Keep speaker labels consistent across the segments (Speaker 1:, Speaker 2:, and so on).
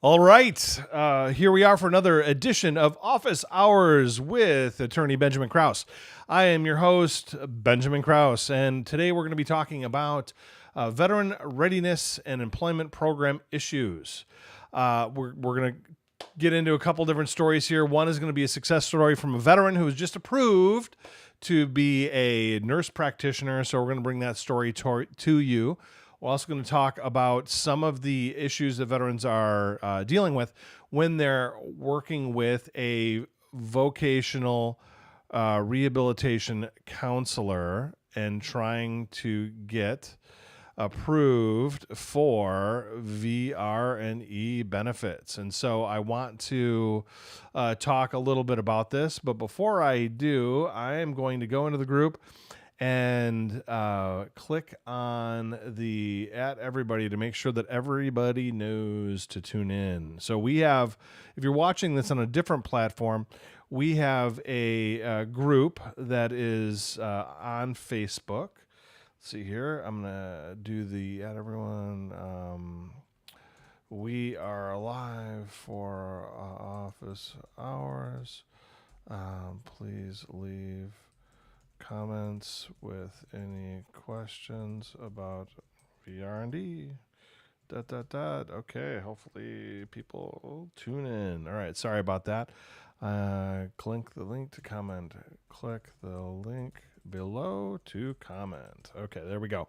Speaker 1: All right, here we are for another edition of Office Hours with Attorney Benjamin Krause. I am your host, Benjamin Krause, and today we're going to be talking about Veteran Readiness and Employment Program issues. We're going to get into a couple different stories here. One is going to be a success story from a veteran who was just approved to be a nurse practitioner, so we're going to bring that story to you. We're also going to talk about some of the issues that veterans are dealing with when they're working with a vocational rehabilitation counselor and trying to get approved for VR&E benefits. And so I want to talk a little bit about this. But before I do, I am going to go into the group and click on the @everybody to make sure that everybody knows to tune in. So we have, if you're watching this on a different platform, we have a group that is on Facebook. Let's see here. I'm going to do the @everyone. We are live for office hours. Please leave comments with any questions about VR&E. Okay, hopefully people tune in. All right, sorry about that. Click the link to comment. Click the link below to comment. Okay, there we go.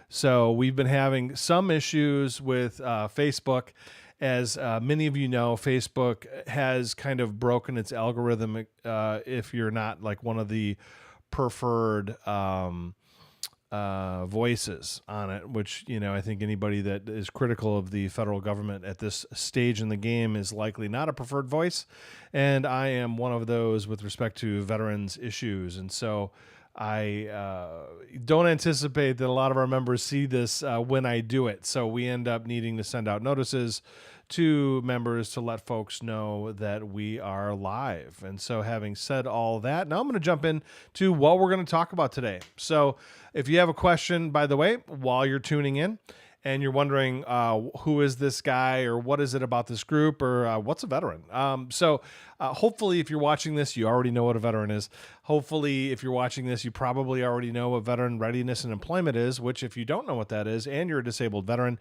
Speaker 1: So we've been having some issues with Facebook. As many of you know, Facebook has kind of broken its algorithm if you're not like one of the preferred voices on it, which, you know, I think anybody that is critical of the federal government at this stage in the game is likely not a preferred voice. And I am one of those with respect to veterans issues. And so I don't anticipate that a lot of our members see this when I do it. So we end up needing to send out notices to members to let folks know that we are live. And so having said all that, now I'm going to jump in to what we're going to talk about today. So if you have a question, by the way, while you're tuning in, and you're wondering who is this guy or what is it about this group or what's a veteran? So hopefully if you're watching this, you already know what a veteran is. Hopefully if you're watching this, you probably already know what Veteran Readiness and Employment is, which if you don't know what that is and you're a disabled veteran,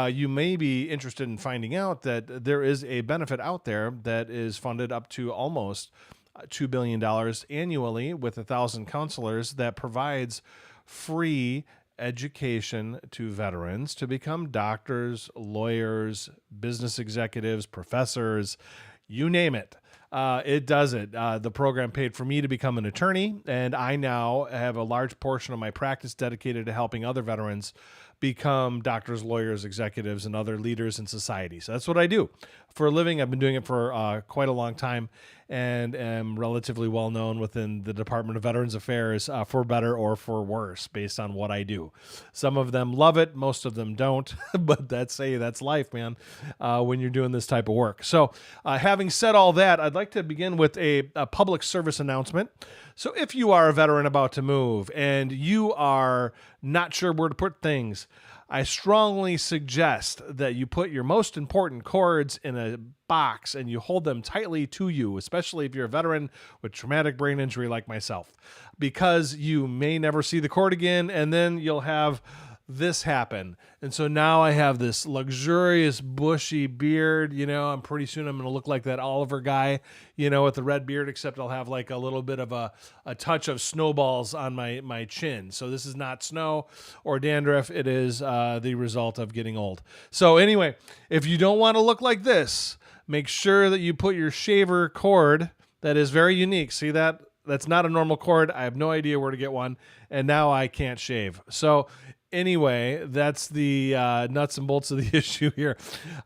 Speaker 1: you may be interested in finding out that there is a benefit out there that is funded up to almost $2 billion annually with 1,000 counselors that provides free education to veterans to become doctors, lawyers, business executives, professors, you name it. It does it. The program paid for me to become an attorney, and I now have a large portion of my practice dedicated to helping other veterans become doctors, lawyers, executives, and other leaders in society. So that's what I do for a living. I've been doing it for quite a long time and am relatively well known within the Department of Veterans Affairs for better or for worse based on what I do. Some of them love it. Most of them don't, but that's life, man, when you're doing this type of work. So having said all that, I'd like to begin with a public service announcement. So if you are a veteran about to move and you are not sure where to put things, I strongly suggest that you put your most important cords in a box and you hold them tightly to you, especially if you're a veteran with traumatic brain injury like myself, because you may never see the cord again, and then you'll have this happen. And so now I have this luxurious bushy beard. You know, I'm pretty soon I'm going to look like that Oliver guy, you know, with the red beard, except I'll have like a little bit of a touch of snowballs on my chin. So this is not snow or dandruff. It is the result of getting old. So anyway, if you don't want to look like this, make sure that you put your shaver cord that is very unique. See that? That's not a normal cord. I have no idea where to get one. And now I can't shave. So anyway, that's the nuts and bolts of the issue here.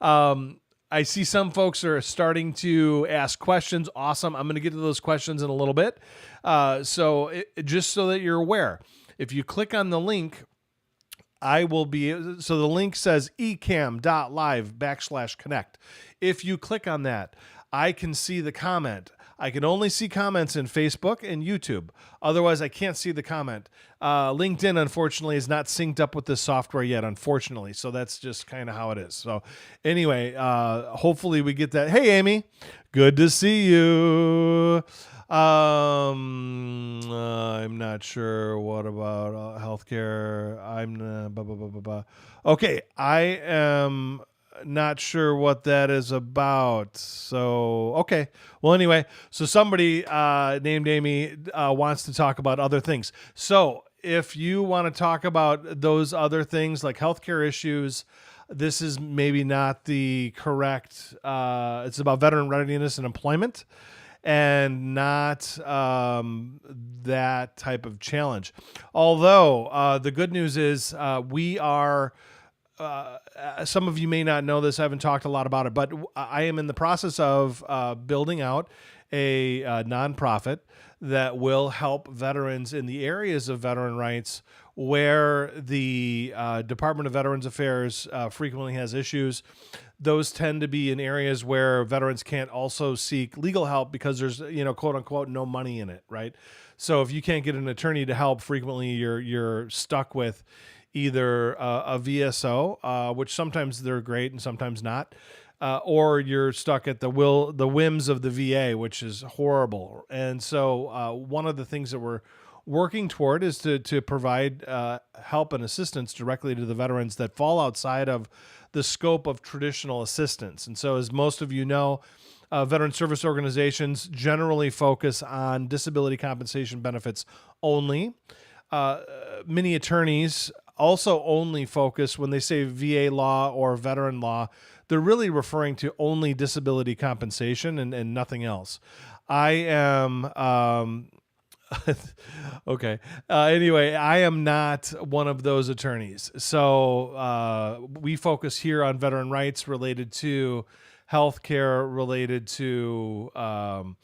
Speaker 1: I see some folks are starting to ask questions. Awesome. I'm going to get to those questions in a little bit. Just so that you're aware, if you click on the link, so the link says ecam.live/connect. If you click on that, I can see the comment. I can only see comments in Facebook and YouTube. Otherwise, I can't see the comment. LinkedIn, unfortunately, is not synced up with this software yet, unfortunately. So that's just kind of how it is. So anyway, hopefully we get that. Hey, Amy, good to see you. I'm not sure what about healthcare. Okay, I am not sure what that is about. So, okay. Well, anyway, so somebody named Amy wants to talk about other things. So, if you want to talk about those other things like healthcare issues, this is maybe not the correct. It's about veteran readiness and employment, and not that type of challenge. Although the good news is we are. Some of you may not know this. I haven't talked a lot about it, but I am in the process of building out a nonprofit that will help veterans in the areas of veteran rights where the Department of Veterans Affairs frequently has issues. Those tend to be in areas where veterans can't also seek legal help because there's, quote unquote, no money in it, right? So if you can't get an attorney to help, frequently you're stuck with either a VSO, which sometimes they're great and sometimes not, or you're stuck at the whims of the VA, which is horrible. And so one of the things that we're working toward is to provide help and assistance directly to the veterans that fall outside of the scope of traditional assistance. And so, as most of you know, veteran service organizations generally focus on disability compensation benefits only. Many attorneys also only focus, when they say VA law or veteran law, they're really referring to only disability compensation and nothing else. I am, okay. Anyway, I am not one of those attorneys. So we focus here on veteran rights related to healthcare, related to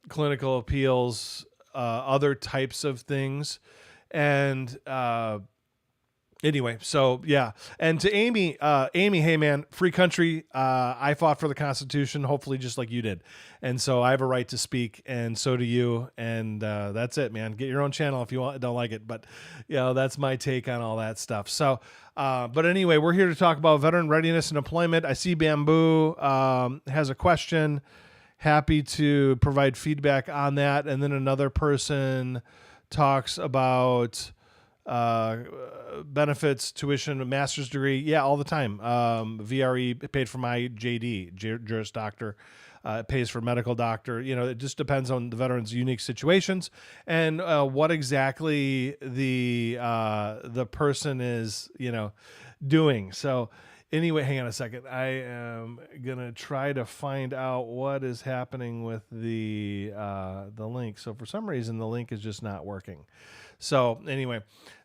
Speaker 1: clinical appeals, other types of things. And anyway, so yeah. And to Amy, hey man, free country. I fought for the Constitution, hopefully just like you did. And so I have a right to speak, and so do you. And that's it, man. Get your own channel if you don't like it. But that's my take on all that stuff. So, but anyway, we're here to talk about veteran readiness and employment. I see Bamboo has a question. Happy to provide feedback on that. And then another person talks about benefits, tuition, a master's degree. Yeah, all the time. VRE paid for my JD, Juris Doctor. It pays for medical doctor. It just depends on the veteran's unique situations and what exactly the person is, doing. So anyway, hang on a second. I am gonna try to find out what is happening with the link. So for some reason, the link is just not working. So anyway,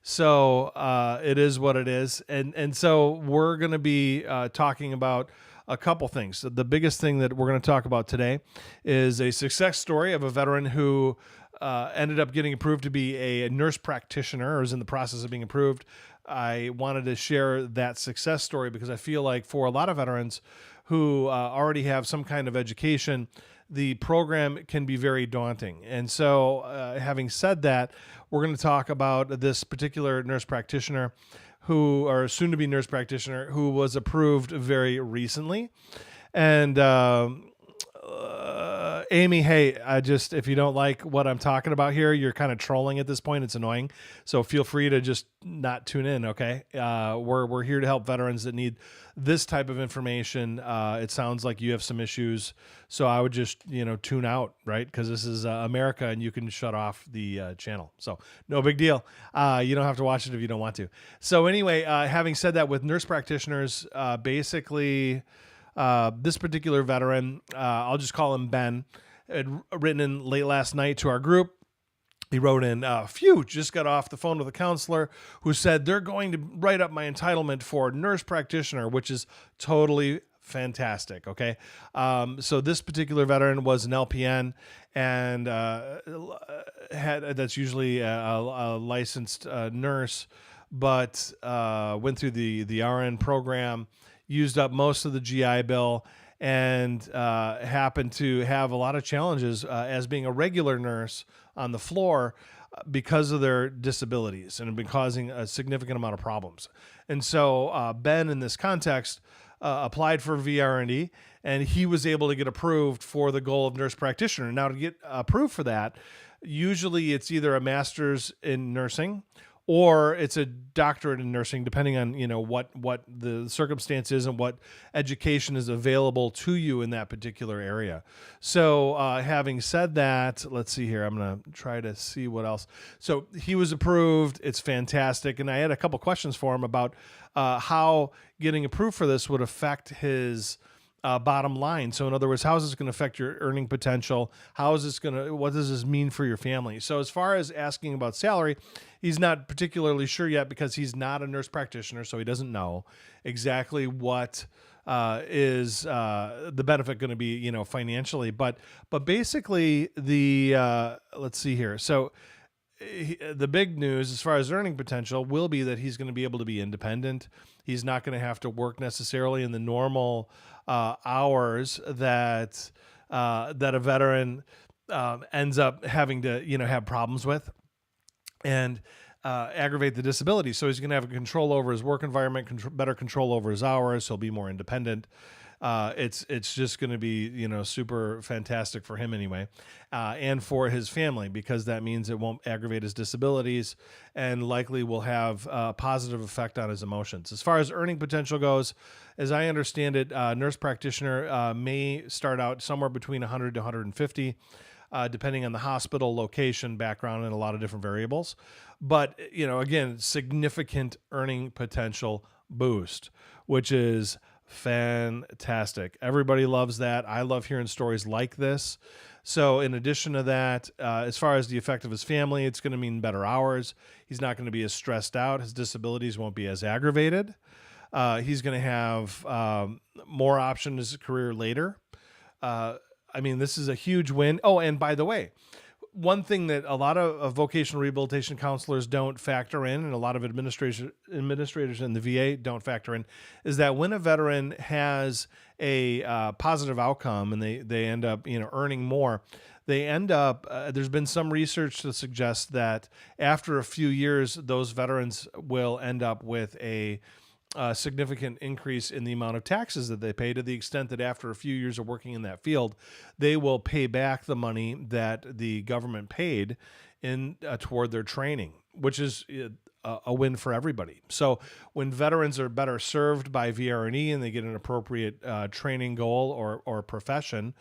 Speaker 1: it is what it is. And so we're going to be talking about a couple things. The biggest thing that we're going to talk about today is a success story of a veteran who ended up getting approved to be a nurse practitioner, or is in the process of being approved. I wanted to share that success story because I feel like for a lot of veterans who already have some kind of education, the program can be very daunting. And so having said that, we're going to talk about this particular nurse practitioner or soon to be nurse practitioner who was approved very recently. And Amy, hey, if you don't like what I'm talking about here, you're kind of trolling at this point. It's annoying. So feel free to just not tune in. Okay. We're here to help veterans that need this type of information. It sounds like you have some issues. So I would just, tune out, right? Because this is America and you can shut off the channel. So no big deal. You don't have to watch it if you don't want to. So anyway, having said that, with nurse practitioners, basically, this particular veteran, I'll just call him Ben, had written in late last night to our group. He wrote in, just got off the phone with a counselor who said they're going to write up my entitlement for nurse practitioner, which is totally fantastic. Okay. So this particular veteran was an LPN and that's usually a licensed nurse, but went through the RN program, used up most of the GI Bill, and happened to have a lot of challenges as being a regular nurse on the floor because of their disabilities and have been causing a significant amount of problems. And so Ben, in this context, applied for VR&E, and he was able to get approved for the goal of nurse practitioner. Now, to get approved for that, usually it's either a master's in nursing or it's a doctorate in nursing, depending on what the circumstance is and what education is available to you in that particular area. So having said that, let's see here. I'm going to try to see what else. So he was approved. It's fantastic. And I had a couple questions for him about how getting approved for this would affect his bottom line. So in other words, how is this going to affect your earning potential? What does this mean for your family? So as far as asking about salary, he's not particularly sure yet because he's not a nurse practitioner. So he doesn't know exactly what is the benefit going to be, financially, but basically let's see here. So the big news as far as earning potential will be that he's going to be able to be independent. He's not going to have to work necessarily in the normal hours that a veteran ends up having to have problems with and aggravate the disability. So he's going to have control over his work environment, better control over his hours. He'll be more independent. It's just going to be super fantastic for him anyway, and for his family, because that means it won't aggravate his disabilities and likely will have a positive effect on his emotions. As far as earning potential goes, as I understand it, nurse practitioner may start out somewhere between 100 to 150. Depending on the hospital, location, background, and a lot of different variables. But, again, significant earning potential boost, which is fantastic. Everybody loves that. I love hearing stories like this. So in addition to that, as far as the effect of his family, it's going to mean better hours. He's not going to be as stressed out. His disabilities won't be as aggravated. He's going to have more options in his career later. This is a huge win. Oh, and by the way, one thing that a lot of vocational rehabilitation counselors don't factor in, and a lot of administrators in the VA don't factor in, is that when a veteran has a positive outcome and they end up earning more, they end up there's been some research to suggest that after a few years, those veterans will end up with a significant increase in the amount of taxes that they pay, to the extent that after a few years of working in that field, they will pay back the money that the government paid in toward their training, which is a win for everybody. So when veterans are better served by VR&E and they get an appropriate training goal or profession,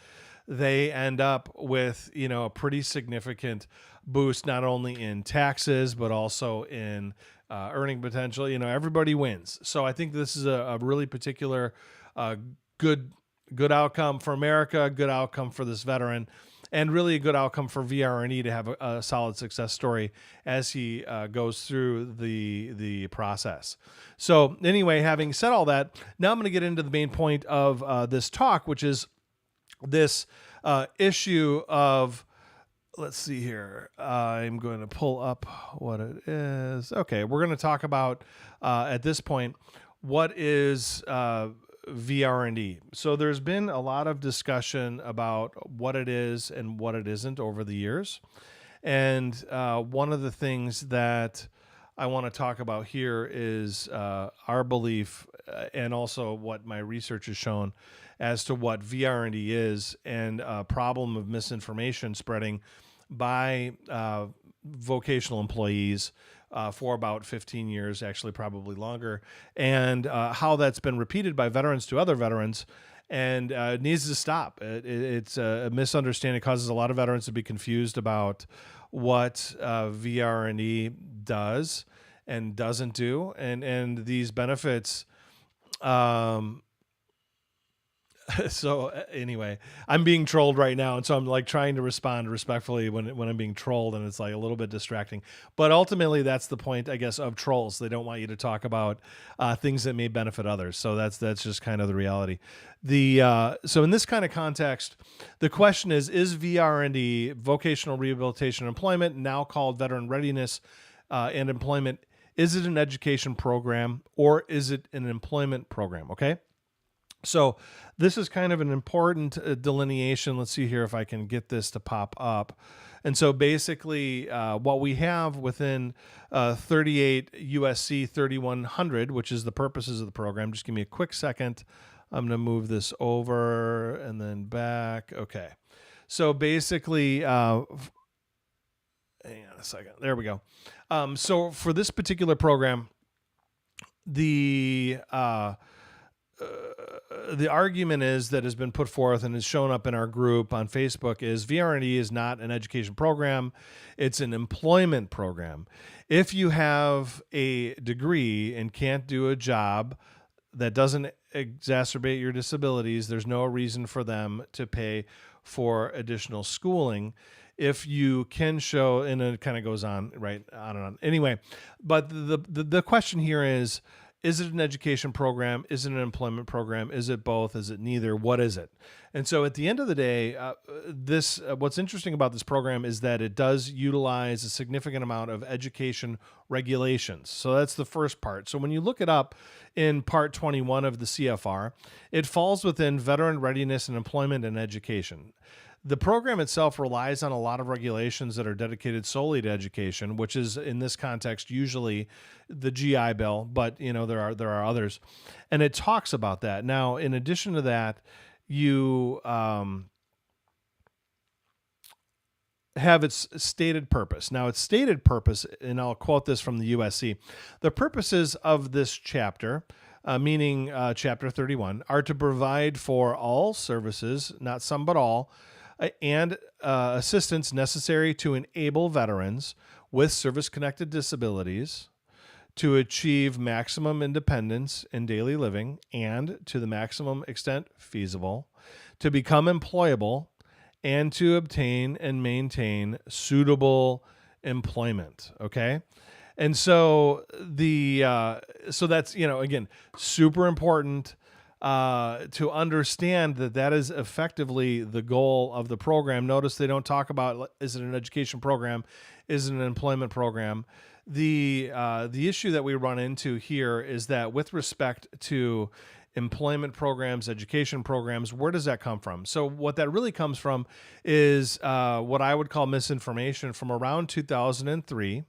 Speaker 1: they end up with a pretty significant boost, not only in taxes but also in earning potential. Everybody wins. So I think this is a really particular good outcome for America, good outcome for this veteran, and really a good outcome for VR&E to have a solid success story as he goes through the process. So anyway, having said all that, now I'm going to get into the main point of this talk, which is this issue of, let's see here. I'm going to pull up what it is. Okay, we're going to talk about, at this point, what is VR&E. So there's been a lot of discussion about what it is and what it isn't over the years. And one of the things that I want to talk about here is our belief and also what my research has shown as to what VR&E is, and a problem of misinformation spreading by vocational employees for about 15 years, actually probably longer, and how that's been repeated by veterans to other veterans, and it needs to stop. It's a misunderstanding. It causes a lot of veterans to be confused about what VR&E does and doesn't do, and these benefits. So anyway, I'm being trolled right now, and so I'm like trying to respond respectfully when I'm being trolled, and it's like a little bit distracting. But ultimately, that's the point, I guess, of trolls. They don't want you to talk about things that may benefit others. So that's just kind of the reality. So in this kind of context, the question is VR&E, Vocational Rehabilitation Employment, now called Veteran Readiness and Employment, is it an education program or is it an employment program? Okay. So this is kind of an important delineation. Let's see here if I can get this to pop up. And so basically, what we have within 38 USC 3100, which is the purposes of the program. Just give me a quick second. I'm going to move this over and then back. Okay. So basically, hang on a second. There we go. So for this particular program, the argument is that has been put forth and has shown up in our group on Facebook is VR&E is not an education program. It's an employment program. If you have a degree and can't do a job that doesn't exacerbate your disabilities, there's no reason for them to pay for additional schooling. If you can show, and it kind of goes on, right, on and on. Anyway, but the question here is it an education program? Is it an employment program? Is it both? Is it neither? What is it? And so at the end of the day, what's interesting about this program is that it does utilize a significant amount of education regulations. So that's the first part. So when you look it up in Part 21 of the CFR, it falls within Veteran Readiness and Employment and Education. The program itself relies on a lot of regulations that are dedicated solely to education, which is in this context usually the GI Bill, but there are others, and it talks about that. Now, in addition to that, you have its stated purpose. Now, its stated purpose, and I'll quote this from the USC: the purposes of this chapter, meaning Chapter 31, are to provide for all services, not some but all, and assistance necessary to enable veterans with service-connected disabilities to achieve maximum independence in daily living and, to the maximum extent feasible, to become employable and to obtain and maintain suitable employment. Okay. And so so that's, again, super important to understand that is effectively the goal of the program. Notice they don't talk about, is it an education program? Is it an employment program? The issue that we run into here is that with respect to employment programs, education programs, where does that come from? So what that really comes from is what I would call misinformation from around 2003.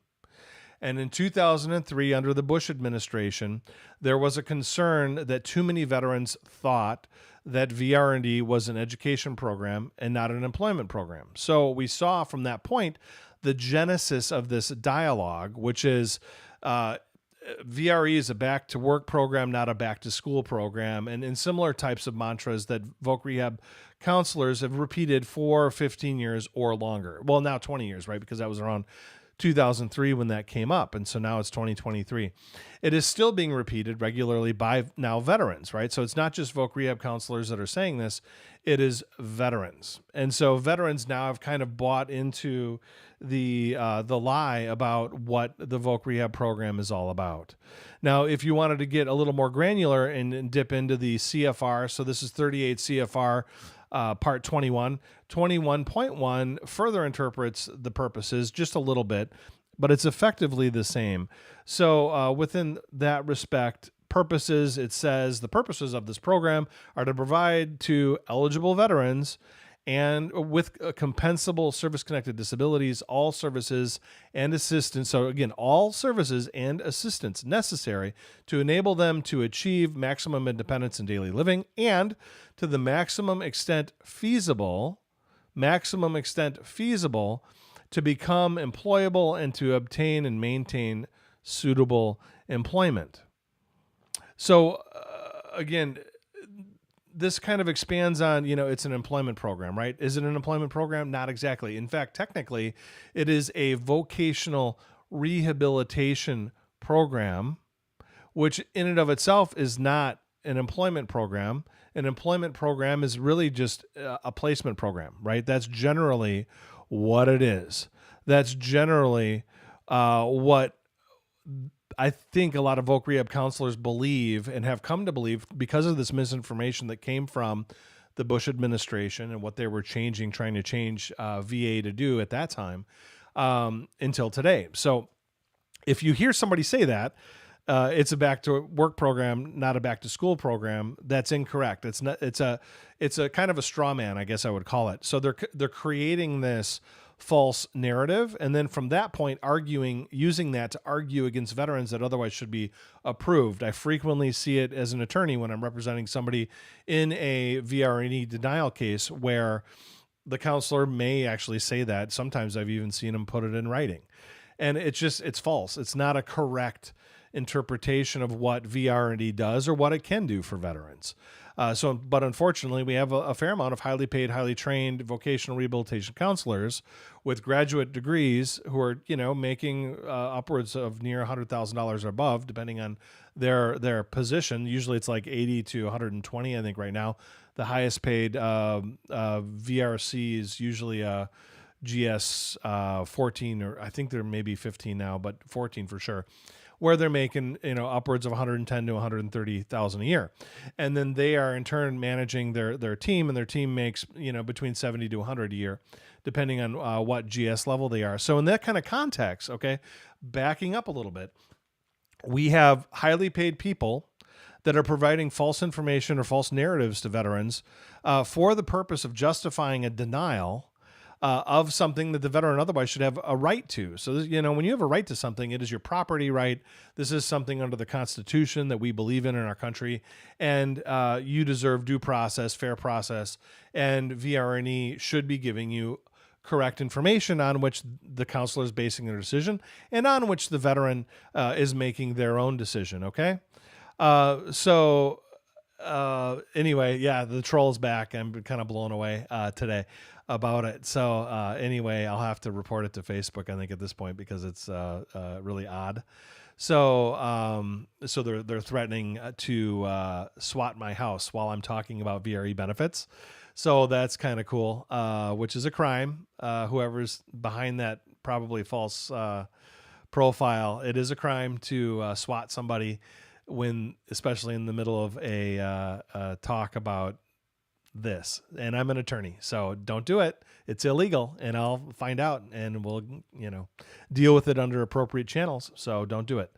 Speaker 1: And in 2003, under the Bush administration, there was a concern that too many veterans thought that VR&E was an education program and not an employment program. So we saw from that point the genesis of this dialogue, which is VRE is a back-to-work program, not a back-to-school program, and in similar types of mantras that Voc Rehab counselors have repeated for 15 years or longer. Well, now 20 years, right? Because that was around 2003 when that came up, and so now it's 2023. It is still being repeated regularly by now veterans, right? So it's not just Voc Rehab counselors that are saying this, it is veterans. And so veterans now have kind of bought into the lie about what the Voc Rehab program is all about. Now, if you wanted to get a little more granular and dip into the CFR, so this is 38 CFR Part 21. 21.1 further interprets the purposes just a little bit, but it's effectively the same. So within that respect, purposes, it says the purposes of this program are to provide to eligible veterans and with compensable service-connected disabilities, all services and assistance. So again, all services and assistance necessary to enable them to achieve maximum independence in daily living and to the maximum extent feasible to become employable and to obtain and maintain suitable employment. So again, this kind of expands on, it's an employment program, right? Is it an employment program? Not exactly. In fact, technically, it is a vocational rehabilitation program, which in and of itself is not an employment program. An employment program is really just a placement program, right? That's generally what it is. That's generally what I think a lot of Voc Rehab counselors believe and have come to believe because of this misinformation that came from the Bush administration and what they were trying to change VA to do at that time until today. So if you hear somebody say that, it's a back to work program, not a back to school program. That's incorrect. It's not. It's a kind of a straw man, I guess I would call it. So they're creating this false narrative, and then from that point, using that to argue against veterans that otherwise should be approved. I frequently see it as an attorney when I'm representing somebody in a VR&E denial case where the counselor may actually say that. Sometimes I've even seen them put it in writing. And it's false. It's not a correct interpretation of what VR&E does or what it can do for veterans. But unfortunately, we have a fair amount of highly paid, highly trained vocational rehabilitation counselors with graduate degrees who are, making upwards of near $100,000 or above, depending on their position. Usually, it's like 80 to 120. I think right now, the highest paid VRC is usually a GS 14, or I think there may be 15 now, but 14 for sure, where they're making upwards of 110 to 130,000 a year, and then they are in turn managing their team, and their team makes between 70 to 100 a year, depending on what GS level they are. So in that kind of context, okay, backing up a little bit, we have highly paid people that are providing false information or false narratives to veterans for the purpose of justifying a denial of something that the veteran otherwise should have a right to. So, when you have a right to something, it is your property right. This is something under the Constitution that we believe in our country, and you deserve due process, fair process, and VR&E should be giving you correct information on which the counselor is basing their decision and on which the veteran is making their own decision, okay? Anyway, yeah, the troll's back. I'm kind of blown away today about it. So anyway, I'll have to report it to Facebook, I think, at this point, because it's really odd. So they're threatening to SWAT my house while I'm talking about VRE benefits. So that's kind of cool, which is a crime. Whoever's behind that probably false profile, it is a crime to SWAT somebody especially in the middle of a talk about this. And I'm an attorney, so don't do it. It's illegal, and I'll find out, and we'll, deal with it under appropriate channels. So don't do it.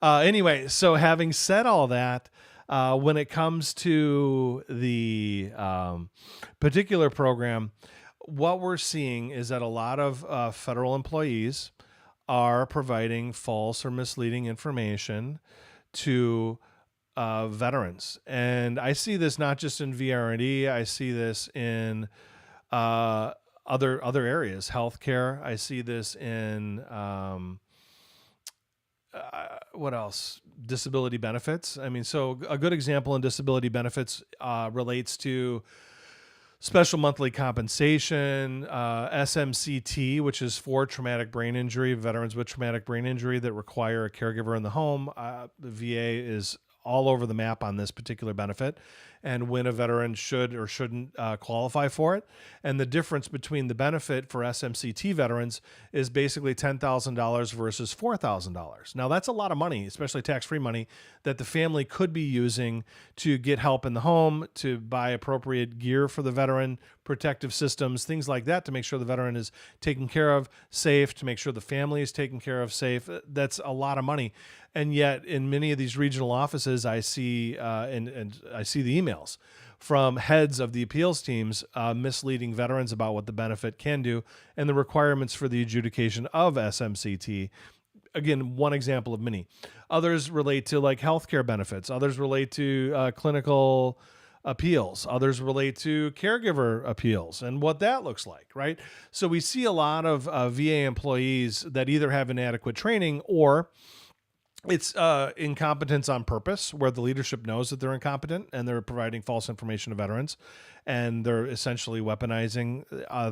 Speaker 1: Anyway, so having said all that, when it comes to the particular program, what we're seeing is that a lot of federal employees are providing false or misleading information to veterans. And I see this not just in VR&E, I see this in other areas, healthcare. I see this in what else? Disability benefits. I mean, so a good example in disability benefits relates to special monthly compensation, SMCT, which is for traumatic brain injury, veterans with traumatic brain injury that require a caregiver in the home. The VA is all over the map on this particular benefit and when a veteran should or shouldn't qualify for it. And the difference between the benefit for SMCT veterans is basically $10,000 versus $4,000. Now, that's a lot of money, especially tax-free money, that the family could be using to get help in the home, to buy appropriate gear for the veteran, protective systems, things like that, to make sure the veteran is taken care of, safe, to make sure the family is taken care of, safe. That's a lot of money. And yet, in many of these regional offices, I see and I see the emails from heads of the appeals teams misleading veterans about what the benefit can do and the requirements for the adjudication of SMCT. Again, one example of many. Others relate to like healthcare benefits. Others relate to clinical appeals. Others relate to caregiver appeals and what that looks like, right? So we see a lot of VA employees that either have inadequate training or it's incompetence on purpose, where the leadership knows that they're incompetent and they're providing false information to veterans, and they're essentially weaponizing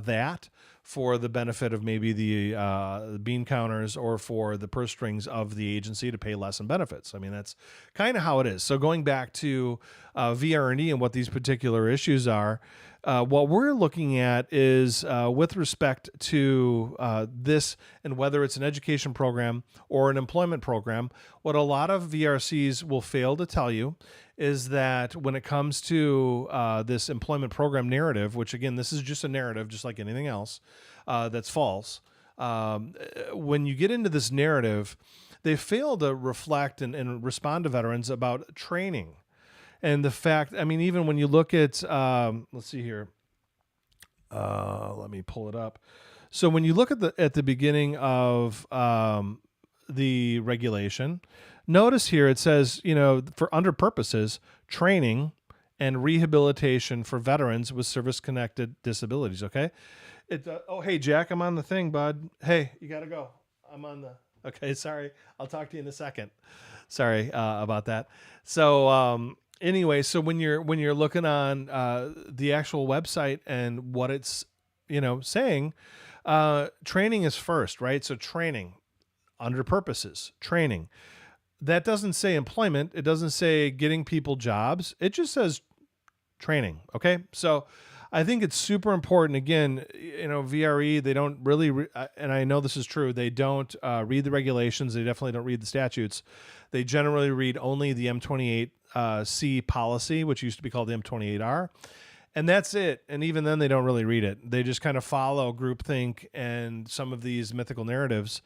Speaker 1: that for the benefit of maybe the bean counters or for the purse strings of the agency to pay less in benefits. I mean, that's kind of how it is. So going back to VR&E and what these particular issues are, what we're looking at is with respect to this and whether it's an education program or an employment program, what a lot of VRCs will fail to tell you is that when it comes to this employment program narrative, which again, this is just a narrative, just like anything else that's false. When you get into this narrative, they fail to reflect and respond to veterans about training. And the fact, I mean, even when you look at, let's see here, let me pull it up. So when you look at the beginning of the regulation, notice here it says, for under purposes, training and rehabilitation for veterans with service-connected disabilities. Okay. Oh, hey Jack, I'm on the thing, bud. Hey, you gotta go. I'm on the. Okay, sorry. I'll talk to you in a second. Sorry about that. So anyway, so when you're looking on the actual website and what it's saying, training is first, right? So training under purposes, training. That doesn't say employment. It doesn't say getting people jobs. It just says training. Okay. So I think it's super important. Again, VRE, they don't really, and I know this is true, they don't read the regulations. They definitely don't read the statutes. They generally read only the M28C policy, which used to be called the M28R. And that's it. And even then, they don't really read it. They just kind of follow groupthink and some of these mythical narratives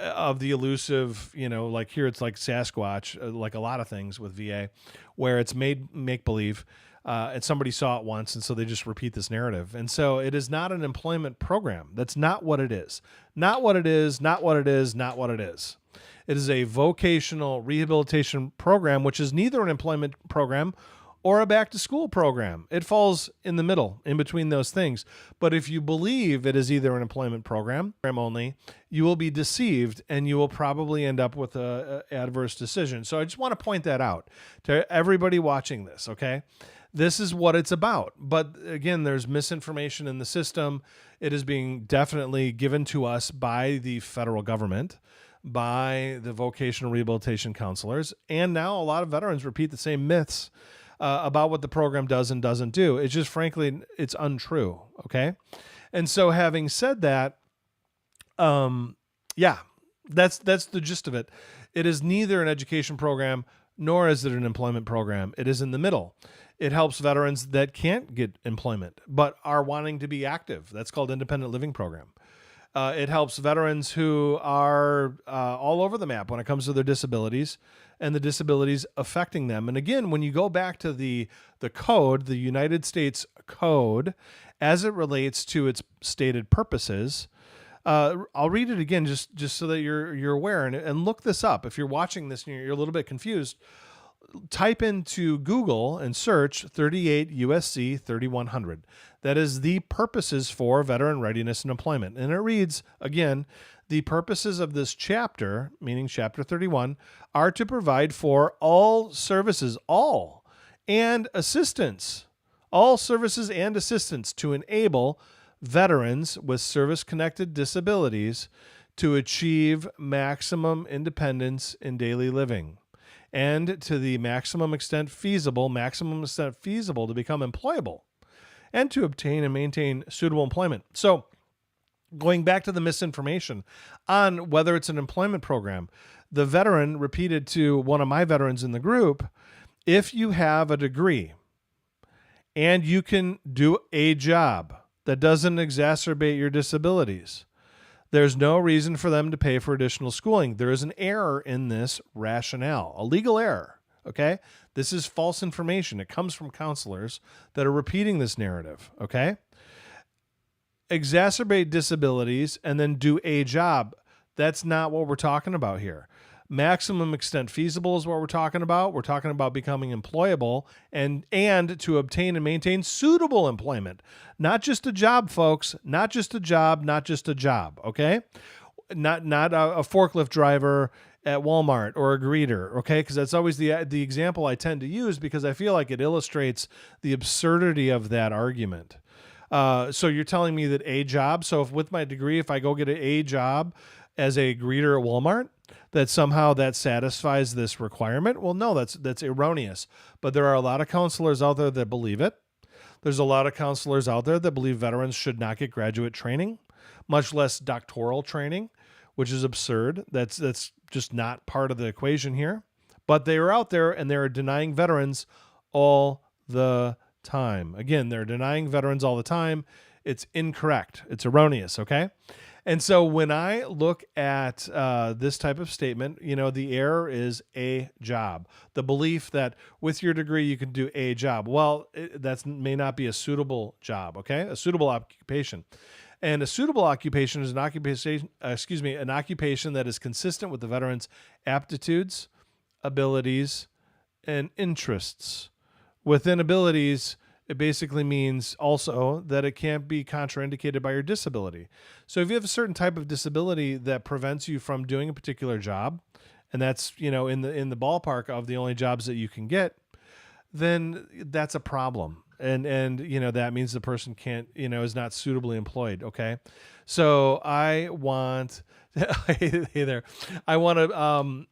Speaker 1: of the elusive, like here it's like Sasquatch, like a lot of things with VA, where it's made make-believe. And somebody saw it once, and so they just repeat this narrative. And so it is not an employment program. That's not what it is. Not what it is, not what it is, not what it is. It is a vocational rehabilitation program, which is neither an employment program or a back-to-school program. It falls in the middle, in between those things. But if you believe it is either an employment program only, you will be deceived, and you will probably end up with an adverse decision. So I just want to point that out to everybody watching this, okay? This is what it's about. But again, there's misinformation in the system. It is being definitely given to us by the federal government, by the vocational rehabilitation counselors. And now a lot of veterans repeat the same myths about what the program does and doesn't do. It's just, frankly, it's untrue. Okay. And so having said that, that's the gist of it. It is neither an education program, nor is it an employment program. It is in the middle. It helps veterans that can't get employment, but are wanting to be active. That's called independent living program. It helps veterans who are all over the map when it comes to their disabilities and the disabilities affecting them. And again, when you go back to the code, the United States Code, as it relates to its stated purposes, I'll read it again just so that you're aware, and look this up. If you're watching this and you're a little bit confused, type into Google and search 38 USC 3100. That is the purposes for veteran readiness and employment. And it reads, again, the purposes of this chapter, meaning chapter 31, are to provide for all services, all services and assistance to enable veterans with service-connected disabilities to achieve maximum independence in daily living, and to the maximum extent feasible to become employable, and to obtain and maintain suitable employment. So going back to the misinformation on whether it's an employment program, the veteran repeated to one of my veterans in the group, if you have a degree and you can do a job that doesn't exacerbate your disabilities, there's no reason for them to pay for additional schooling. There is an error in this rationale, a legal error, okay? This is false information. It comes from counselors that are repeating this narrative, okay? Exacerbate disabilities and then do a job. That's not what we're talking about here. Maximum extent feasible is what we're talking about. We're talking about becoming employable and to obtain and maintain suitable employment. Not just a job, folks. Not just a job, okay? Not a forklift driver at Walmart or a greeter, okay? Because that's always the example I tend to use, because I feel like it illustrates the absurdity of that argument. So you're telling me that a job, so if with my degree, if I go get a job as a greeter at Walmart, that somehow that satisfies this requirement? Well, no, that's erroneous. But there are a lot of counselors out there that believe it. There's a lot of counselors out there that believe veterans should not get graduate training, much less doctoral training, which is absurd. That's just not part of the equation here. But they are out there, and they're denying veterans all the time. Again, they're denying veterans all the time. It's incorrect. It's erroneous, okay? And so when I look at this type of statement, the error is a job. The belief that with your degree you can do a job. Well, that may not be a suitable job, okay? A suitable occupation. And a suitable occupation is an occupation that is consistent with the veteran's aptitudes, abilities, and interests. Within abilities, it basically means also that it can't be contraindicated by your disability. So if you have a certain type of disability that prevents you from doing a particular job, and that's, in the ballpark of the only jobs that you can get, then that's a problem. And that means the person can't, is not suitably employed. Okay. So I want, hey there, I want to,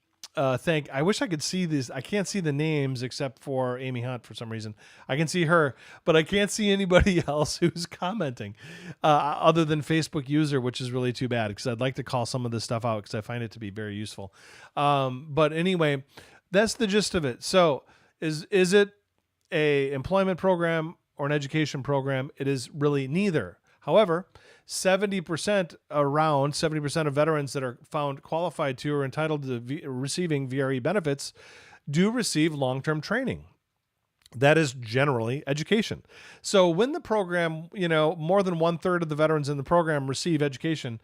Speaker 1: I wish I could see this. I can't see the names except for Amy Hunt for some reason. I can see her, but I can't see anybody else who's commenting other than Facebook user, which is really too bad because I'd like to call some of this stuff out because I find it to be very useful. But anyway, that's the gist of it. So is it a employment program or an education program? It is really neither. However, 70% of veterans that are found qualified to or entitled to receiving VRE benefits do receive long-term training. That is generally education. So when the program, more than 1/3 of the veterans in the program receive education,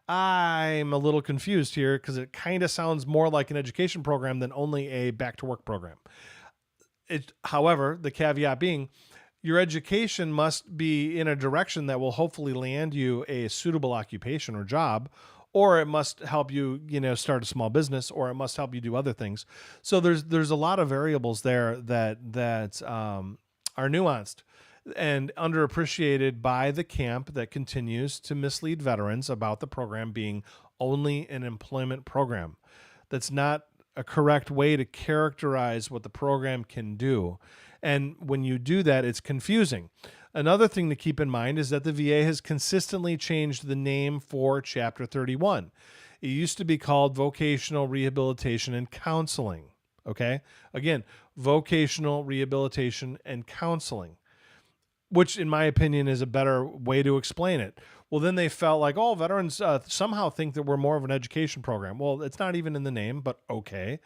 Speaker 1: I'm a little confused here because it kind of sounds more like an education program than only a back-to-work program. However, the caveat being, your education must be in a direction that will hopefully land you a suitable occupation or job, or it must help you, start a small business, or it must help you do other things. So there's a lot of variables there that are nuanced and underappreciated by the camp that continues to mislead veterans about the program being only an employment program. That's not a correct way to characterize what the program can do. And when you do that, it's confusing. Another thing to keep in mind is that the VA has consistently changed the name for Chapter 31. It used to be called Vocational Rehabilitation and Counseling. Okay? Again, Vocational Rehabilitation and Counseling, which in my opinion is a better way to explain it. Well, then they felt like, veterans somehow think that we're more of an education program. Well, it's not even in the name, but okay,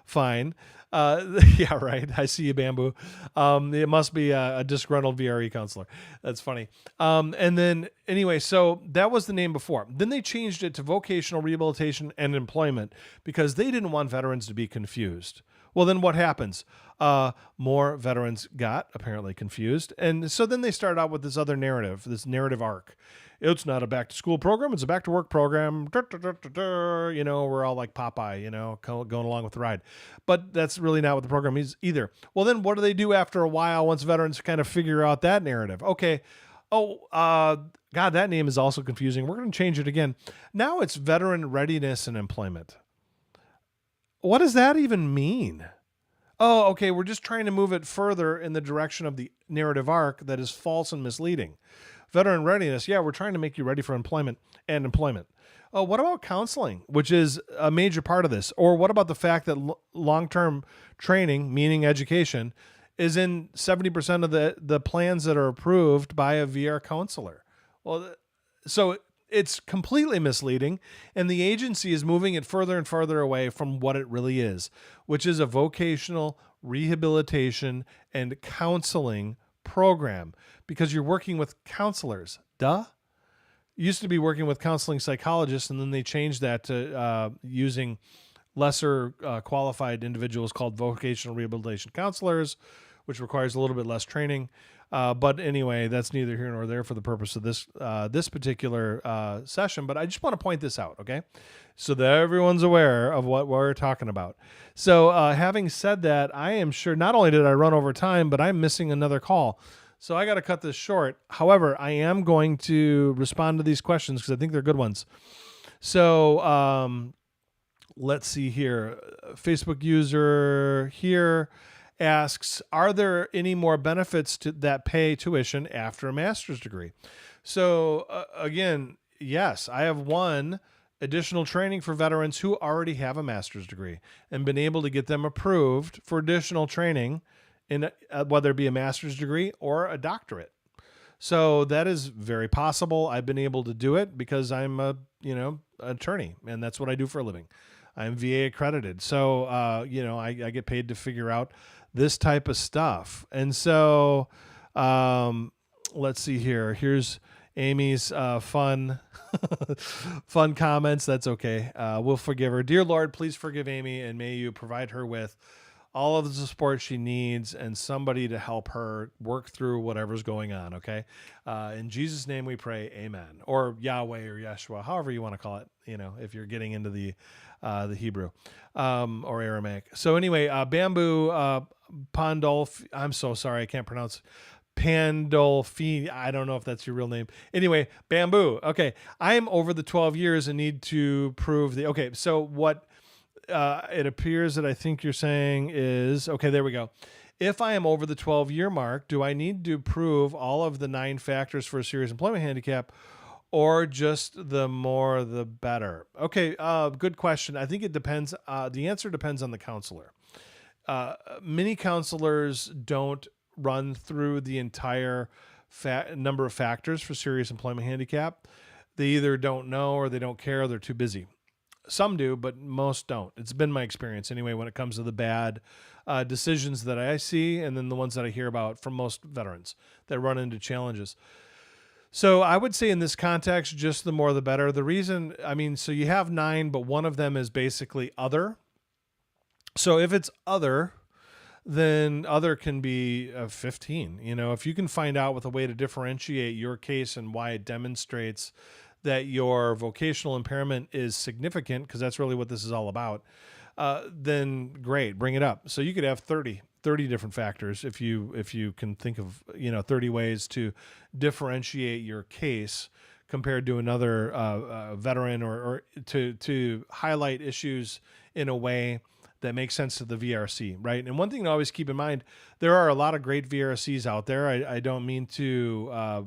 Speaker 1: fine. Yeah, right. I see you, Bamboo. It must be a disgruntled VRE counselor. That's funny. And then anyway, so that was the name before. Then they changed it to Vocational Rehabilitation and Employment because they didn't want veterans to be confused. Well, then what happens? More veterans got apparently confused. And so then they started out with this other narrative, this narrative arc. It's not a back-to-school program. It's a back-to-work program. We're all like Popeye, going along with the ride. But that's really not what the program is either. Well, then what do they do after a while once veterans kind of figure out that narrative? Okay. God, that name is also confusing. We're going to change it again. Now it's Veteran Readiness and Employment. What does that even mean? Oh, okay, we're just trying to move it further in the direction of the narrative arc that is false and misleading. Veteran readiness, yeah, we're trying to make you ready for employment. Oh, what about counseling, which is a major part of this? Or what about the fact that long-term training, meaning education, is in 70% of the plans that are approved by a VR counselor? Well, so it's completely misleading, and the agency is moving it further and further away from what it really is, which is a vocational rehabilitation and counseling program, because you're working with counselors. Duh. Used to be working with counseling psychologists, and then they changed that to using lesser qualified individuals called vocational rehabilitation counselors, which requires a little bit less training. But anyway, that's neither here nor there for the purpose of this particular session. But I just want to point this out, okay? So that everyone's aware of what we're talking about. So having said that, I am sure not only did I run over time, but I'm missing another call. So I got to cut this short. However, I am going to respond to these questions because I think they're good ones. So let's see here. Facebook user here asks, are there any more benefits that pay tuition after a master's degree? So again, yes, I have one additional training for veterans who already have a master's degree and been able to get them approved for additional training in whether it be a master's degree or a doctorate. So that is very possible. I've been able to do it because I'm a, attorney, and that's what I do for a living. I'm VA accredited. So, I get paid to figure out this type of stuff. And so, let's see here. Here's Amy's fun fun comments. That's okay. We'll forgive her. Dear Lord, please forgive Amy, and may you provide her with all of the support she needs and somebody to help her work through whatever's going on. Okay. In Jesus' name we pray, amen. Or Yahweh or Yeshua, however you want to call it, if you're getting into the Hebrew, or Aramaic. So anyway, Bamboo, Pandolf, I'm so sorry. I can't pronounce Pandolfi. I don't know if that's your real name. Anyway, Bamboo. Okay. I'm over the 12 years and need to prove okay. So what, it appears that I think you're saying is, okay, there we go. If I am over the 12-year mark, do I need to prove all of the 9 factors for a serious employment handicap, or just the more the better? Okay, good question. I think it depends. The answer depends on the counselor. Many counselors don't run through the entire number of factors for serious employment handicap. They either don't know or they don't care, or they're too busy. Some do, but most don't. It's been my experience anyway when it comes to the bad decisions that I see, and then the ones that I hear about from most veterans that run into challenges. So I would say in this context, just the more the better. The reason, so you have 9, but one of them is basically other. So if it's other, then other can be 15. If you can find out with a way to differentiate your case and why it demonstrates that your vocational impairment is significant, because that's really what this is all about, then great, bring it up. So you could have 30 different factors if you can think of 30 ways to differentiate your case compared to another veteran, or to highlight issues in a way that makes sense to the VRC, right? And one thing to always keep in mind, there are a lot of great VRCs out there. I don't mean to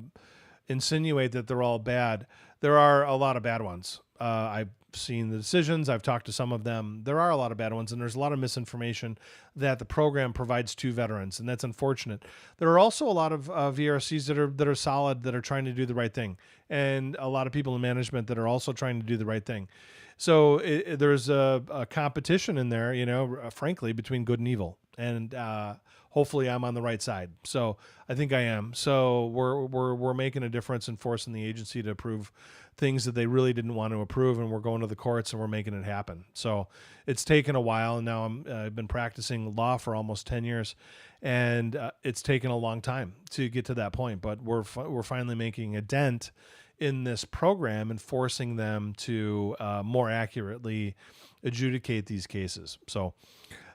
Speaker 1: insinuate that they're all bad. There are a lot of bad ones. I've seen the decisions. I've talked to some of them. There are a lot of bad ones, and there's a lot of misinformation that the program provides to veterans, and that's unfortunate. There are also a lot of VRCs that are solid, that are trying to do the right thing, and a lot of people in management that are also trying to do the right thing. So there's a competition in there, frankly, between good and evil, and hopefully I'm on the right side. So I think I am. So we're making a difference in forcing the agency to approve things that they really didn't want to approve, and we're going to the courts and we're making it happen. So it's taken a while, and now I've been practicing law for almost 10 years, and it's taken a long time to get to that point. But we're finally making a dent in this program and forcing them to more accurately adjudicate these cases. So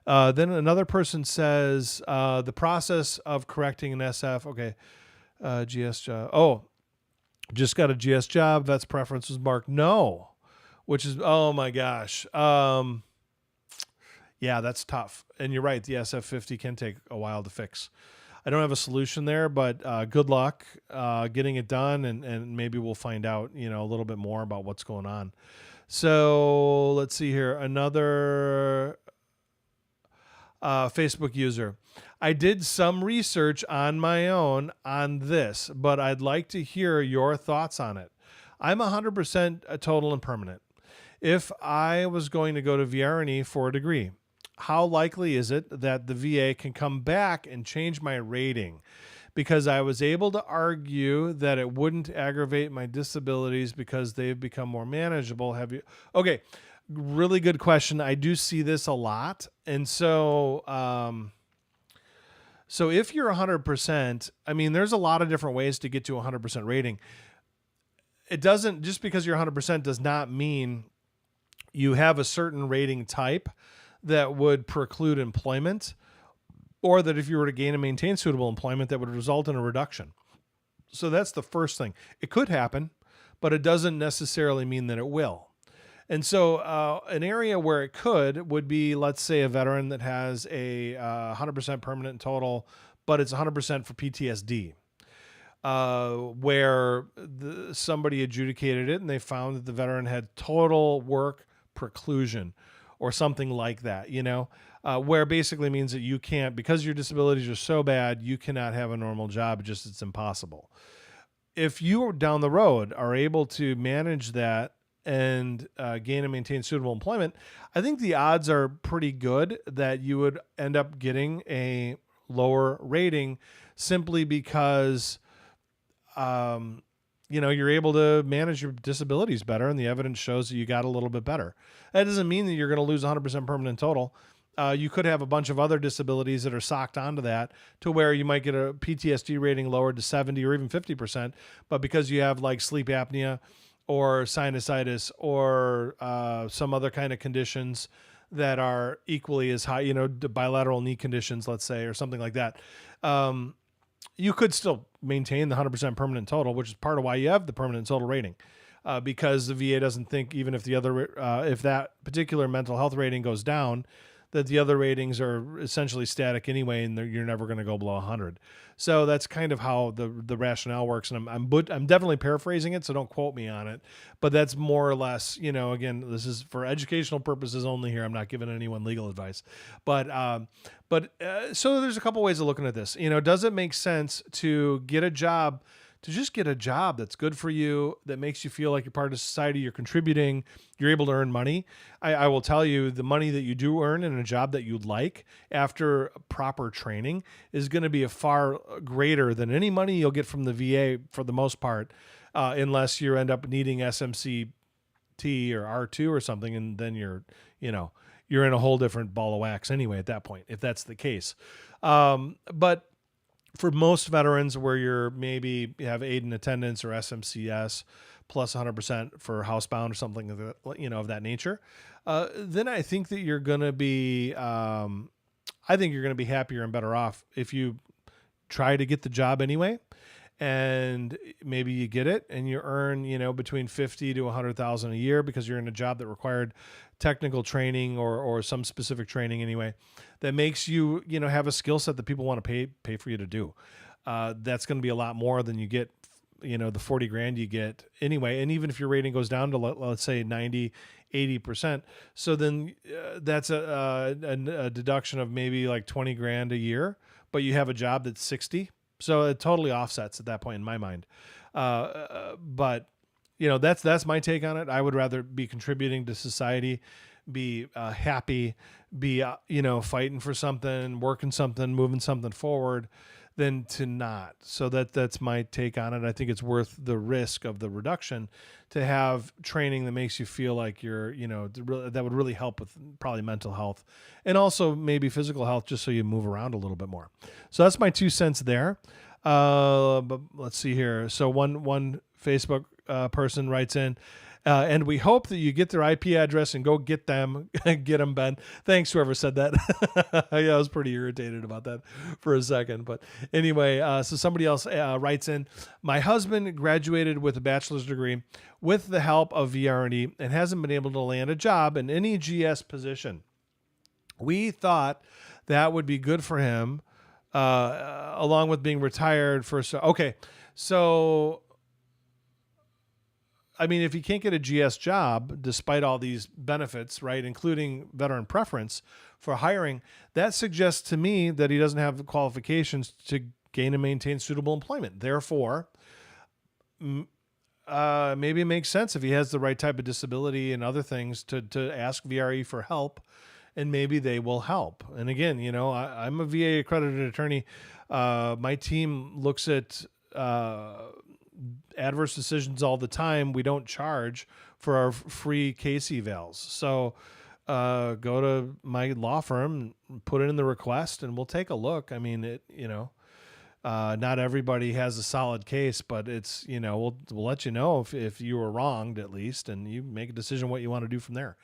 Speaker 1: then another person says the process of correcting an SF. Okay, GS job. Oh, just got a GS job. Vets preference was marked no, which is, oh my gosh. Yeah, that's tough. And you're right. The SF50 can take a while to fix. I don't have a solution there, but good luck getting it done, and maybe we'll find out, a little bit more about what's going on. So let's see here. Another Facebook user. I did some research on my own on this, but I'd like to hear your thoughts on it. I'm 100% a total and permanent. If I was going to go to VR&E for a degree, how likely is it that the VA can come back and change my rating? Because I was able to argue that it wouldn't aggravate my disabilities because they've become more manageable. Have you? Okay, really good question. I do see this a lot. And so, so if you're 100%, there's a lot of different ways to get to 100% rating. It doesn't, just because you're 100% does not mean you have a certain rating type that would preclude employment, or that if you were to gain and maintain suitable employment, that would result in a reduction. So that's the first thing. It could happen, but it doesn't necessarily mean that it will. And so an area where it could would be, let's say, a veteran that has a 100% permanent total, but it's 100% for PTSD, where somebody adjudicated it and they found that the veteran had total work preclusion or something like that, where basically means that you can't, because your disabilities are so bad, you cannot have a normal job. It's impossible. if you down the road are able to manage that and gain and maintain suitable employment, I think the odds are pretty good that you would end up getting a lower rating simply because you're able to manage your disabilities better, and the evidence shows that you got a little bit better. That doesn't mean that you're going to lose 100% permanent total. You could have a bunch of other disabilities that are socked onto that to where you might get a PTSD rating lowered to 70 or even 50%, but because you have like sleep apnea or sinusitis or some other kind of conditions that are equally as high, the bilateral knee conditions, let's say, or something like that, you could still maintain the 100% permanent total, which is part of why you have the permanent total rating, because the VA doesn't think even if if that particular mental health rating goes down, that the other ratings are essentially static anyway, and you're never going to go below 100. So that's kind of how the rationale works. And I'm definitely paraphrasing it, so don't quote me on it. But that's more or less, again, this is for educational purposes only here. I'm not giving anyone legal advice. But so there's a couple ways of looking at this. Does it make sense to just get a job that's good for you, that makes you feel like you're part of society, you're contributing, you're able to earn money? I will tell you, the money that you do earn in a job that you like after proper training is going to be a far greater than any money you'll get from the VA for the most part, unless you end up needing SMCT or R2 or something, and then you're in a whole different ball of wax anyway at that point, if that's the case. But for most veterans where you have aid in attendance or SMCS plus 100% for housebound or something of that nature, then I think that you're going to be, happier and better off if you try to get the job anyway, and maybe you get it and you earn, between 50 to 100,000 a year because you're in a job that required technical training or some specific training anyway, that makes you, have a skill set that people want to pay for you to do. That's going to be a lot more than you get, the 40 grand you get anyway. And even if your rating goes down to, let's say 90, 80%. So then that's a deduction of maybe like 20 grand a year, but you have a job that's 60. So it totally offsets at that point in my mind. But that's my take on it. I would rather be contributing to society, be happy, be, fighting for something, working something, moving something forward, than to not. So that's my take on it. I think it's worth the risk of the reduction to have training that makes you feel like you're, that would really help with probably mental health and also maybe physical health, just so you move around a little bit more. So that's my 2 cents there. But let's see here. So one Facebook person writes in, and we hope that you get their IP address and go get them, Ben. Thanks, whoever said that. Yeah, I was pretty irritated about that for a second. But anyway, so somebody else writes in, my husband graduated with a bachelor's degree with the help of VR&E and hasn't been able to land a job in any GS position. We thought that would be good for him, along with being retired for... Okay, so... I mean, if he can't get a GS job, despite all these benefits, right, including veteran preference for hiring, that suggests to me that he doesn't have the qualifications to gain and maintain suitable employment. Therefore, maybe it makes sense if he has the right type of disability and other things to ask VRE for help, and maybe they will help. And again, I'm a VA accredited attorney. My team looks at adverse decisions all the time. We don't charge for our free case evals. So go to my law firm, put it in the request, and we'll take a look. I mean, not everybody has a solid case, but it's, we'll let you know if you were wronged at least, and you make a decision what you want to do from there.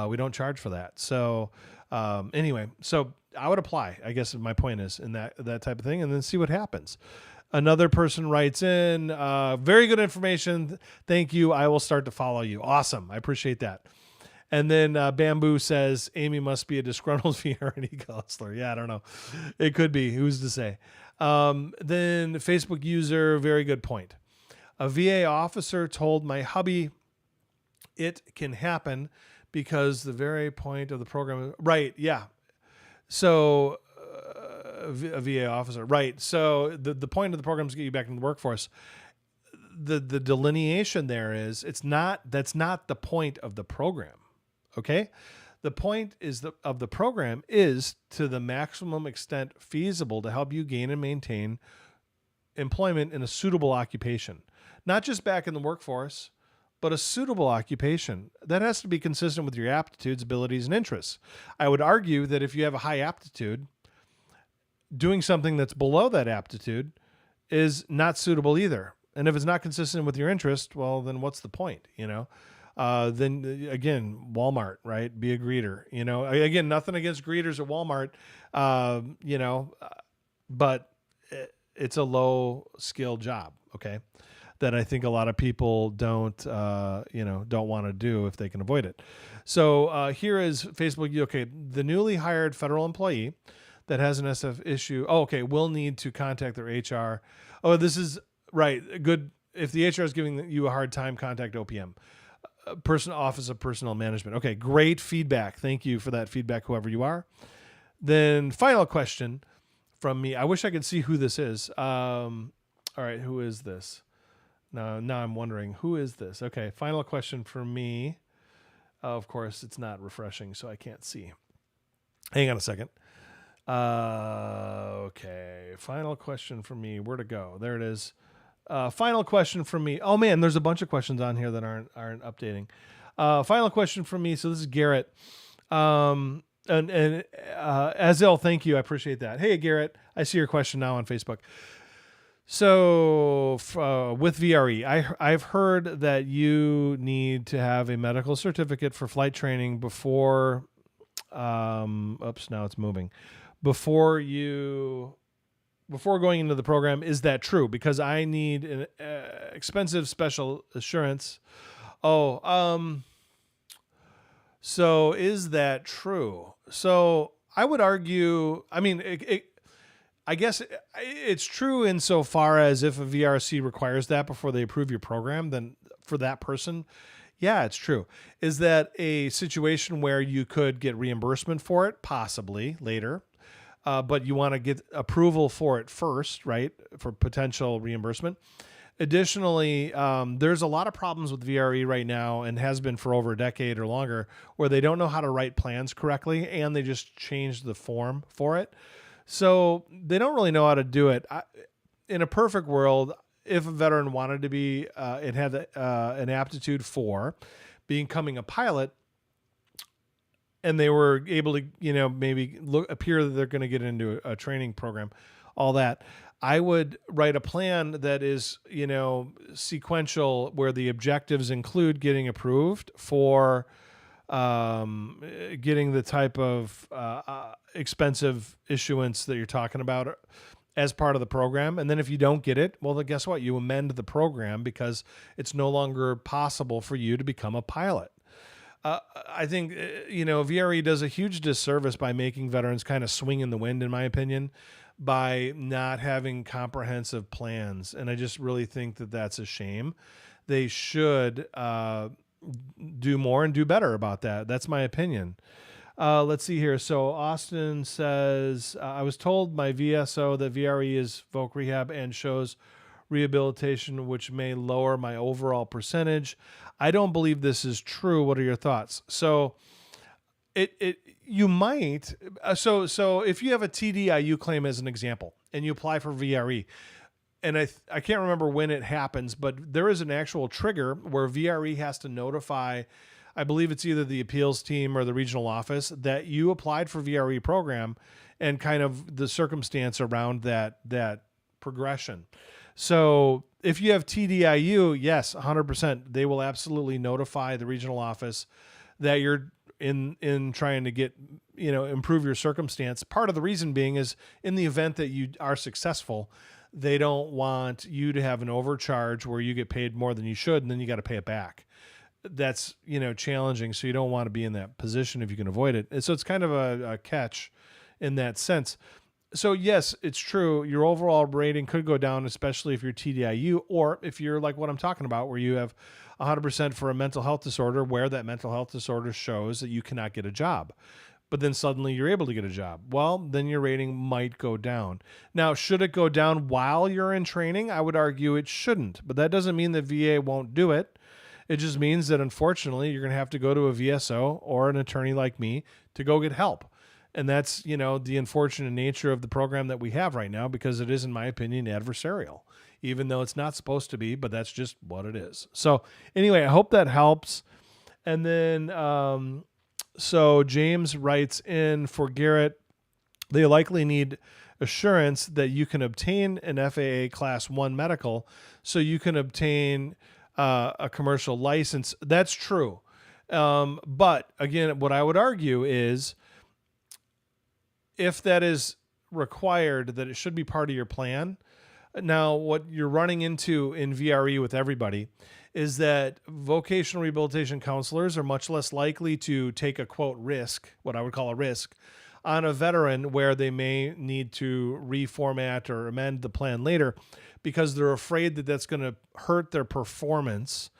Speaker 1: We don't charge for that. So anyway, so I would apply, I guess my point is, in that type of thing, and then see what happens. Another person writes in, very good information. Thank you. I will start to follow you. Awesome. I appreciate that. And then Bamboo says, Amy must be a disgruntled VR&E counselor. Yeah, I don't know. It could be. Who's to say? Then Facebook user, very good point. A VA officer told my hubby it can happen because the very point of the program. Right. Yeah. So... a VA officer. Right. So the point of the program is to get you back into the workforce. the delineation there is that's not the point of the program. Okay. The point of the program is to the maximum extent feasible to help you gain and maintain employment in a suitable occupation, not just back in the workforce, but a suitable occupation that has to be consistent with your aptitudes, abilities, and interests. I would argue that if you have a high aptitude, doing something that's below that aptitude is not suitable either. And if it's not consistent with your interest, well, then what's the point? Then again, Walmart, right? Be a greeter, again, nothing against greeters at Walmart, but it's a low skill job. Okay. That I think a lot of people don't want to do if they can avoid it. So here is Facebook. Okay. The newly hired federal employee that has an SF issue. Oh, okay. Will need to contact their HR. Oh, this is right. Good. If the HR is giving you a hard time, contact OPM. Office of Personnel Management. Okay, great feedback. Thank you for that feedback, whoever you are. Then final question from me. I wish I could see who this is. All right, who is this? Now I'm wondering, who is this? Okay, final question from me. Of course, it's not refreshing, so I can't see. Hang on a second. Okay, final question from me. Where to go? There it is. Final question from me. Oh man, there's a bunch of questions on here that aren't updating. Final question from me. So this is Garrett. And Azil, thank you. I appreciate that. Hey Garrett, I see your question now on Facebook. So with VRE, I've heard that you need to have a medical certificate for flight training before. Oops, now it's moving. Before going into the program. Is that true? Because I need an expensive special assurance. So is that true? So I would argue, I guess it's true insofar as if a VRC requires that before they approve your program, then for that person, yeah, it's true. Is that a situation where you could get reimbursement for it? Possibly later. But you want to get approval for it first, right, for potential reimbursement. Additionally, there's a lot of problems with VRE right now and has been for over a decade or longer where they don't know how to write plans correctly and they just change the form for it. So they don't really know how to do it. In a perfect world, if a veteran wanted to be and had an aptitude for becoming a pilot, and they were able to, maybe appear that they're going to get into a training program, all that, I would write a plan that is, sequential, where the objectives include getting approved for getting the type of expensive issuance that you're talking about as part of the program. And then if you don't get it, well, then guess what? You amend the program because it's no longer possible for you to become a pilot. I think, VRE does a huge disservice by making veterans kind of swing in the wind, in my opinion, by not having comprehensive plans. And I just really think that that's a shame. They should do more and do better about that. That's my opinion. Let's see here. So Austin says, I was told my VSO that VRE is voc rehab and shows rehabilitation, which may lower my overall percentage. I don't believe this is true. What are your thoughts? So you might, so if you have a TDIU claim as an example and you apply for VRE, and I can't remember when it happens, but there is an actual trigger where VRE has to notify, I believe it's either the appeals team or the regional office, that you applied for VRE program and kind of the circumstance around that progression. So if you have TDIU, yes, 100%, they will absolutely notify the regional office that you're in trying to get, improve your circumstance. Part of the reason being is in the event that you are successful, they don't want you to have an overcharge where you get paid more than you should and then you got to pay it back. That's, challenging. So you don't want to be in that position if you can avoid it. And so it's kind of a catch in that sense. So yes, it's true. Your overall rating could go down, especially if you're TDIU, or if you're like what I'm talking about, where you have 100% for a mental health disorder, where that mental health disorder shows that you cannot get a job. but then suddenly you're able to get a job. Well, then your rating might go down. Now, should it go down while you're in training? I would argue it shouldn't, but that doesn't mean that VA won't do it. It just means that unfortunately you're going to have to go to a VSO or an attorney like me to go get help. And that's, the unfortunate nature of the program that we have right now, because it is, in my opinion, adversarial, even though it's not supposed to be, but that's just what it is. So anyway, I hope that helps. And then, so James writes in for Garrett, they likely need assurance that you can obtain an FAA Class 1 medical so you can obtain a commercial license. That's true. But again, what I would argue is, if that is required, that it should be part of your plan. Now, what you're running into in VRE with everybody is that vocational rehabilitation counselors are much less likely to take a, quote, risk, what I would call a risk, on a veteran where they may need to reformat or amend the plan later, because they're afraid that that's going to hurt their performance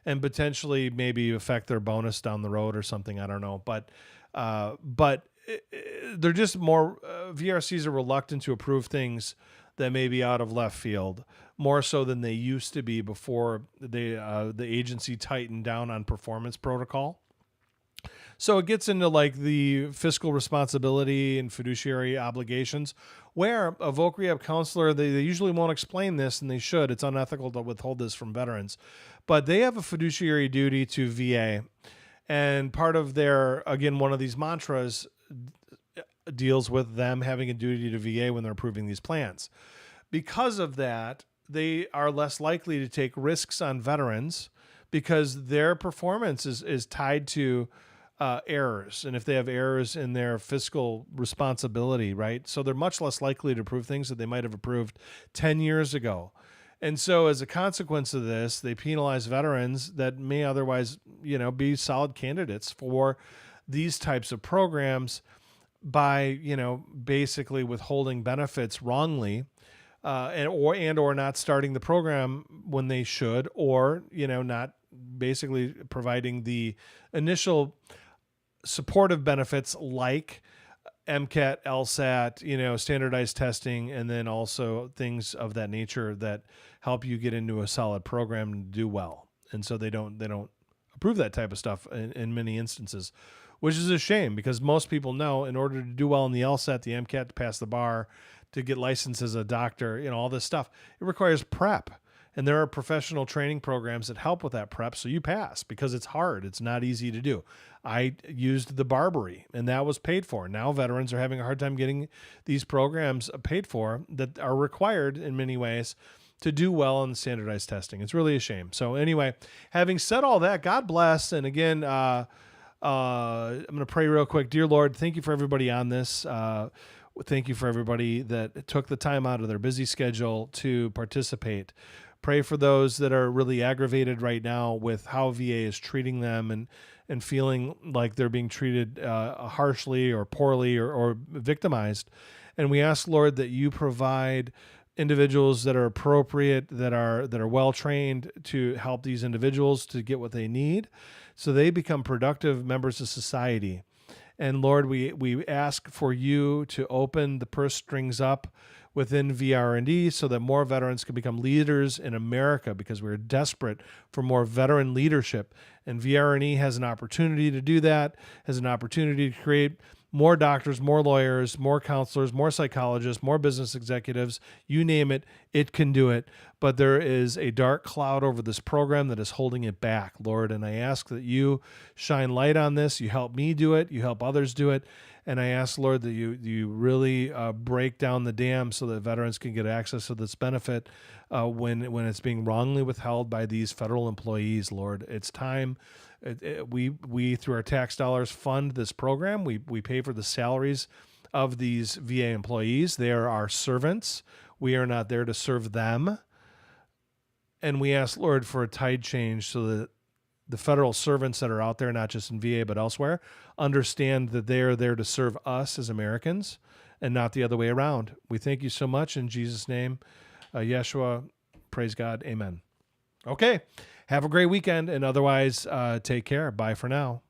Speaker 1: and potentially maybe affect their bonus down the road or something. I don't know. But they're just more, VRCs are reluctant to approve things that may be out of left field, more so than they used to be before the agency tightened down on performance protocol. So it gets into like the fiscal responsibility and fiduciary obligations, where a voc rehab counselor, they usually won't explain this, and they should. It's unethical to withhold this from veterans. But they have a fiduciary duty to VA. And part of their, again, one of these mantras deals with them having a duty to VA when they're approving these plans. Because of that, they are less likely to take risks on veterans, because their performance is tied to errors. And if they have errors in their fiscal responsibility, right? So they're much less likely to approve things that they might have approved 10 years ago. And so as a consequence of this, they penalize veterans that may otherwise, be solid candidates for these types of programs by, basically withholding benefits wrongly, or not starting the program when they should, or, not basically providing the initial supportive benefits like MCAT, LSAT, standardized testing, and then also things of that nature that help you get into a solid program and do well. And so they don't approve that type of stuff in many instances, which is a shame, because most people know in order to do well in the LSAT, the MCAT, to pass the bar, to get licensed as a doctor, all this stuff, it requires prep. And there are professional training programs that help with that prep, so you pass, because it's hard. It's not easy to do. I used the Barbary, and that was paid for. Now veterans are having a hard time getting these programs paid for that are required in many ways to do well in standardized testing. It's really a shame. So anyway, having said all that, God bless. And again, I'm going to pray real quick. Dear Lord, thank you for everybody on this. Thank you for everybody that took the time out of their busy schedule to participate. Pray for those that are really aggravated right now with how VA is treating them and feeling like they're being treated harshly or poorly or victimized. And we ask, Lord, that you provide individuals that are appropriate, that are well-trained to help these individuals to get what they need so they become productive members of society. And Lord, we ask for you to open the purse strings up within VR&E so that more veterans can become leaders in America, because we're desperate for more veteran leadership. And VR&E has an opportunity to do that, has an opportunity to create more doctors, more lawyers, more counselors, more psychologists, more business executives, you name it, it can do it. But there is a dark cloud over this program that is holding it back, Lord. And I ask that you shine light on this. You help me do it. You help others do it. And I ask, Lord, that you really break down the dam so that veterans can get access to this benefit when it's being wrongly withheld by these federal employees, Lord. It's time. We through our tax dollars fund this program. We pay for the salaries of these VA employees. They are our servants. We are not there to serve them. And we ask, Lord, for a tide change so that the federal servants that are out there, not just in VA but elsewhere, understand that they are there to serve us as Americans and not the other way around. We thank you so much in Jesus' name. Yeshua, praise God. Amen. Okay. Have a great weekend, and otherwise, take care. Bye for now.